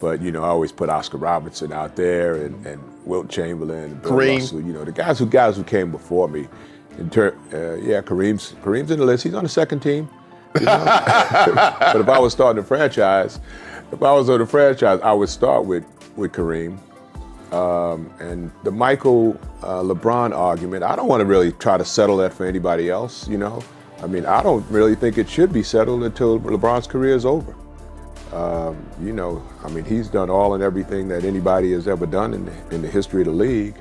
But, you know, I always put Oscar Robertson out there and Wilt Chamberlain and Bill Kareem. Russell, you know, the guys who came before me. Kareem's in the list. He's on the second team. You know? But if I was starting a franchise, I would start with Kareem. And the Michael LeBron argument, I don't want to really try to settle that for anybody else, you know? I mean, I don't really think it should be settled until LeBron's career is over. You know, I mean, he's done all and everything that anybody has ever done in the history of the league,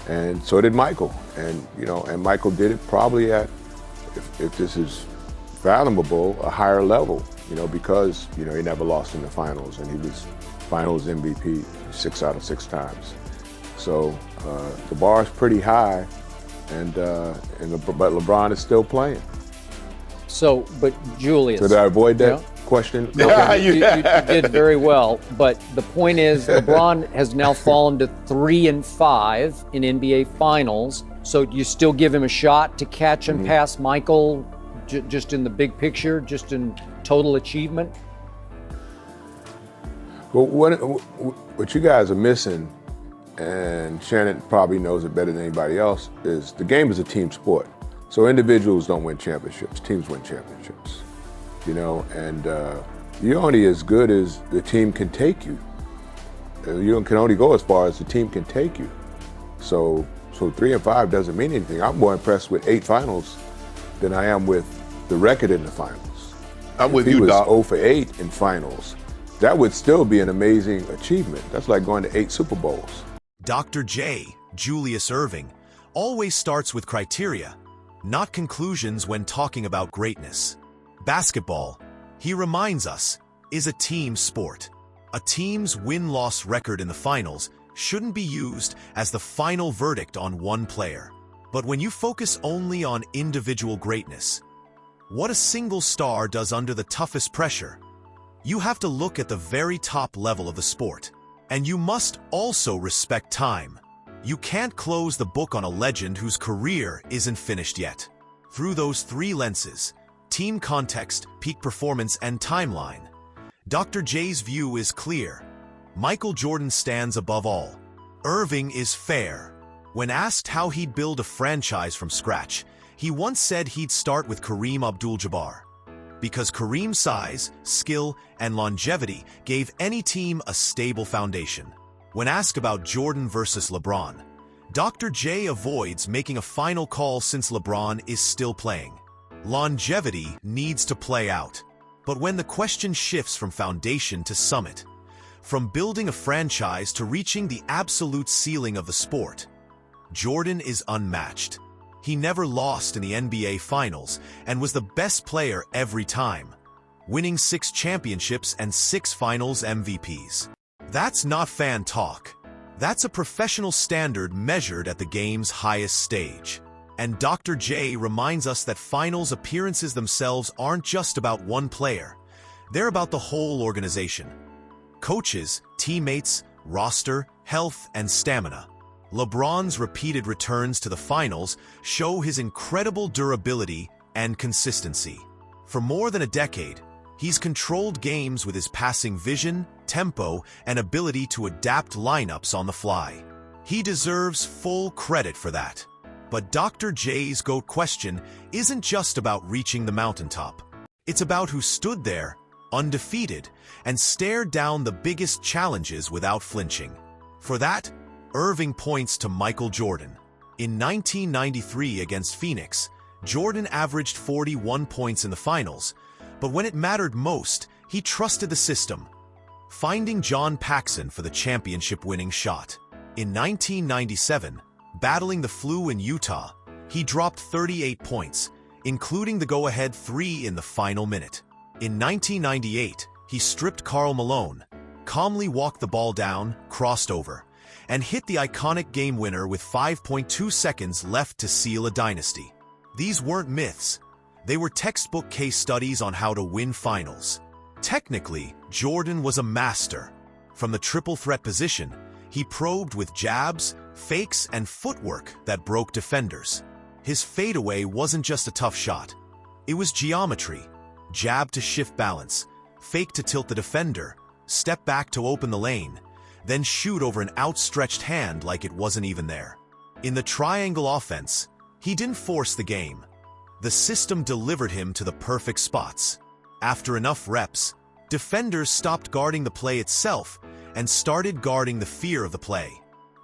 and so did Michael. And, you know, and Michael did it probably at, if this is fathomable, a higher level, you know, because, you know, he never lost in the finals, and he was finals MVP 6 out of 6 times. So the bar is pretty high, but LeBron is still playing. So, but Julius. So did I avoid that question? No, you did very well. But the point is, LeBron has now fallen to 3-5 in NBA Finals. So do you still give him a shot to catch and pass Michael, just in the big picture, just in total achievement? Well, what you guys are missing, and Shannon probably knows it better than anybody else, is the game is a team sport. So individuals don't win championships, teams win championships, you know, and you're only as good as the team can take you. You can only go as far as the team can take you. So 3-5 doesn't mean anything. I'm more impressed with 8 finals than I am with the record in the finals. I'm with you, Doc. If he was 0 for 8 in finals, that would still be an amazing achievement. That's like going to 8 Super Bowls. Dr. J, Julius Erving, always starts with criteria, not conclusions when talking about greatness. Basketball, he reminds us, is a team sport. A team's win-loss record in the finals shouldn't be used as the final verdict on one player. But when you focus only on individual greatness, what a single star does under the toughest pressure, you have to look at the very top level of the sport. And you must also respect time. You can't close the book on a legend whose career isn't finished yet. Through those 3 lenses, team context, peak performance, and timeline, Dr. J's view is clear. Michael Jordan stands above all. Erving is fair. When asked how he'd build a franchise from scratch, he once said he'd start with Kareem Abdul-Jabbar. Because Kareem's size, skill, and longevity gave any team a stable foundation. When asked about Jordan versus LeBron, Dr. J avoids making a final call since LeBron is still playing. Longevity needs to play out. But when the question shifts from foundation to summit, from building a franchise to reaching the absolute ceiling of the sport, Jordan is unmatched. He never lost in the NBA Finals and was the best player every time, winning 6 championships and 6 Finals MVPs. That's not fan talk. That's a professional standard measured at the game's highest stage. And Dr. J reminds us that finals appearances themselves aren't just about one player. They're about the whole organization. Coaches, teammates, roster, health, and stamina. LeBron's repeated returns to the finals show his incredible durability and consistency. For more than a decade, he's controlled games with his passing vision, tempo, and ability to adapt lineups on the fly. He deserves full credit for that. But Dr. J's GOAT question isn't just about reaching the mountaintop. It's about who stood there, undefeated, and stared down the biggest challenges without flinching. For that, Erving points to Michael Jordan. In 1993 against Phoenix, Jordan averaged 41 points in the finals, but when it mattered most, he trusted the system, finding John Paxson for the championship-winning shot. In 1997, battling the flu in Utah, he dropped 38 points, including the go-ahead 3 in the final minute. In 1998, he stripped Karl Malone, calmly walked the ball down, crossed over, and hit the iconic game winner with 5.2 seconds left to seal a dynasty. These weren't myths. They were textbook case studies on how to win finals. Technically, Jordan was a master. From the triple threat position, he probed with jabs, fakes, and footwork that broke defenders. His fadeaway wasn't just a tough shot. It was geometry. Jab to shift balance, fake to tilt the defender, step back to open the lane, then shoot over an outstretched hand like it wasn't even there. In the triangle offense, he didn't force the game. The system delivered him to the perfect spots. After enough reps, defenders stopped guarding the play itself and started guarding the fear of the play.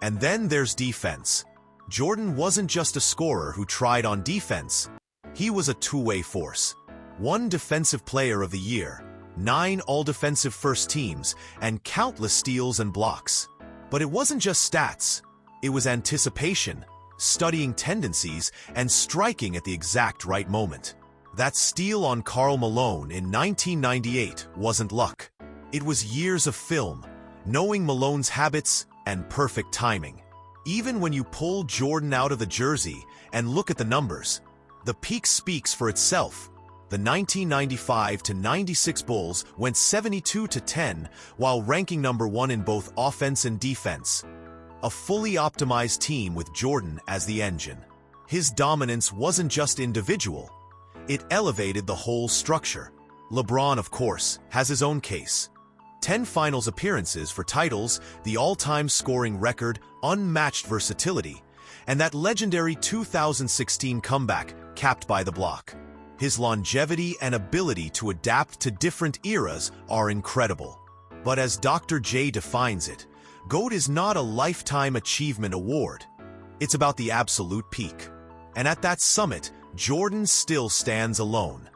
And then there's defense. Jordan wasn't just a scorer who tried on defense. He was a two-way force. 1 Defensive Player of the Year, 9 All-Defensive First Teams, and countless steals and blocks. But it wasn't just stats. It was anticipation, studying tendencies, and striking at the exact right moment. That steal on Karl Malone in 1998 wasn't luck. It was years of film, knowing Malone's habits, and perfect timing. Even when you pull Jordan out of the jersey and look at the numbers, the peak speaks for itself. The 1995-96 Bulls went 72-10 while ranking number 1 in both offense and defense. A fully optimized team with Jordan as the engine. His dominance wasn't just individual. It elevated the whole structure. LeBron, of course, has his own case. 10 finals appearances for titles, the all-time scoring record, unmatched versatility, and that legendary 2016 comeback capped by the block. His longevity and ability to adapt to different eras are incredible. But as Dr. J defines it, GOAT is not a lifetime achievement award. It's about the absolute peak. And at that summit, Jordan still stands alone.